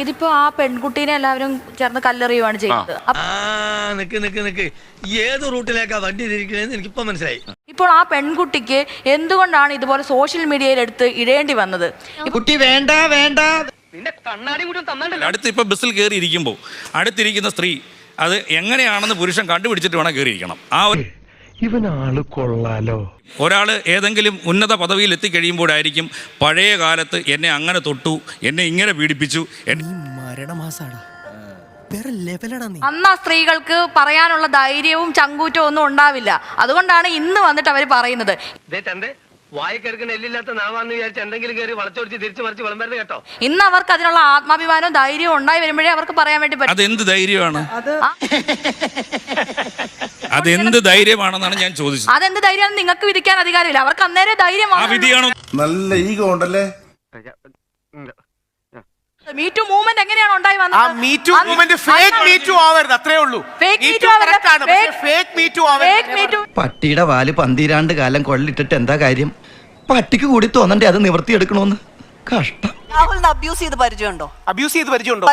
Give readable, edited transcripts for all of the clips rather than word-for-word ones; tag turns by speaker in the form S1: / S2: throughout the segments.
S1: ഇതിപ്പോ ആ പെൺകുട്ടീനെ എല്ലാവരും ചേർന്ന് കല്ലെറിയുവാണ് ചെയ്യുന്നത്.
S2: ഏത് റൂട്ടിലേക്കാ വണ്ടി തിരിക്കണേന്ന് എനിക്കിപ്പോ മനസ്സിലായി.
S1: ഇപ്പോൾ ആ പെൺകുട്ടിക്ക് എന്തുകൊണ്ടാണ് ഇതുപോലെ സോഷ്യൽ മീഡിയയിൽ എടുത്ത് ഇടേണ്ടി വന്നത്?
S2: കുട്ടി വേണ്ട വേണ്ട.
S3: അടുത്ത് ഇപ്പൊ ബസ്സിൽ കയറി ഇരിക്കുമ്പോൾ അടുത്തിരിക്കുന്ന സ്ത്രീ അത് എങ്ങനെയാണെന്ന് പുരുഷൻ കണ്ടുപിടിച്ചിട്ട് വേണം കയറിയിരിക്കണം. ആ
S4: ഇവനാള് കൊള്ളാലോ.
S3: ഒരാൾ ഏതെങ്കിലും ഉന്നത പദവിയിൽ എത്തിക്കഴിയുമ്പോഴായിരിക്കും പഴയ കാലത്ത് എന്നെ അങ്ങനെ തൊട്ടു, എന്നെ ഇങ്ങനെ പീഡിപ്പിച്ചു.
S1: അന്ന് ആ സ്ത്രീകൾക്ക് പറയാനുള്ള ധൈര്യവും ചങ്കൂറ്റവും ഒന്നും ഉണ്ടാവില്ല. അതുകൊണ്ടാണ് ഇന്ന് വന്നിട്ട് അവർ പറയുന്നത്.
S2: വായിക്കെടുക്കുന്ന എല്ലില്ലാത്ത നാവാന്ന് വിചാരിച്ച് എന്തെങ്കിലും കയറി വളച്ചൊടിച്ച് തിരിച്ചു മറിച്ച് വിളമ്പരുത് കേട്ടോ.
S1: ഇന്ന് അവർക്ക് അതിനുള്ള ആത്മാഭിമാനവും ധൈര്യവും ഉണ്ടായി വരുമ്പോഴേ അവർക്ക് പറയാൻ വേണ്ടി പറ്റും.
S3: അതെന്ത് ധൈര്യമാണ്? അതെന്ത് ധൈര്യമാണെന്നാണ് ഞാൻ ചോദിച്ചത്.
S1: അതെന്ത് ധൈര്യമാണ് നിങ്ങൾക്ക് വിധിക്കാൻ അധികാരമില്ല. അവർക്ക് അന്നേരം ധൈര്യം
S5: നല്ല ഈഗോ ഉണ്ടല്ലേ.
S1: മീറ്റു മൂവ്മെന്റ് എങ്ങനെയാണ് ഉണ്ടായി വന്നത്?
S6: ആ മീറ്റു മൂവ്മെന്റ് ഫേക്ക് മീറ്റു ആവരുത്, അത്രേ ഉള്ളൂ.
S7: പട്ടിയുടെ വാല് 12 കാലം കൊള്ളിട്ടിട്ട് എന്താ കാര്യം? പട്ടിക്ക് കൂടി തോന്നണ്ടേ അത് നിവർത്തിയെടുക്കണോന്ന്? കഷ്ടം.
S8: രാഹുലിനെ അബ്യൂസ് ചെയ്ത് പരിചയമുണ്ടോ?
S6: അബ്യൂസ് ചെയ്ത് പരിചയമുണ്ടോ?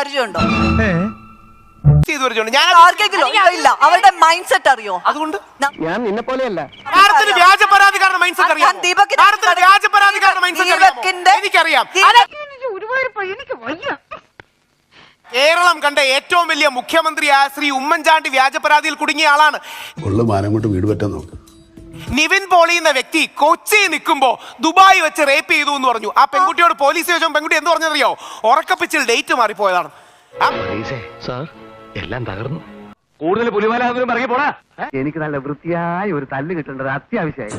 S8: ഇല്ല, അവരുടെ മൈൻഡ് സെറ്റ് അറിയോ?
S6: അതുകൊണ്ട്
S2: ഞാൻ നിന്നെ പോലെയല്ല.
S6: വ്യാജ പരാതിക്കാരുടെ മൈൻഡ് സെറ്റ് അറിയാം. വ്യാജ പരാതിക്കാരുടെ മൈൻഡ് സെറ്റ് എനിക്കറിയാം. കേരളം കണ്ട ഏറ്റവും വലിയ മുഖ്യമന്ത്രിയായ ശ്രീ ഉമ്മൻചാണ്ടി വ്യാജ പരാതിയിൽ കുടുങ്ങിയ ആളാണ്.
S5: വീട് പറ്റാൻ നോക്ക്.
S6: നിവിൻ പോളി എന്ന വ്യക്തി കൊച്ചി നിൽക്കുമ്പോ ദുബായ് വെച്ച് റേപ്പ് ചെയ്തു എന്ന് പറഞ്ഞു. ആ പെൺകുട്ടിയോട് പോലീസ് ചോദിച്ചപ്പോൾ പെൺകുട്ടി എന്ത് പറഞ്ഞറിയോ? ഉറക്കപ്പിച്ചിൽ ഡേറ്റ് മാറിപ്പോയതാണ്.
S2: എല്ലാം തകർന്നു. കൂടുതൽ പുലിമാലാകും ഇറങ്ങി പോടാ. എനിക്ക് നല്ല വൃത്തിയായ ഒരു തല്ല് കിട്ടേണ്ടത് അത്യാവശ്യമായി.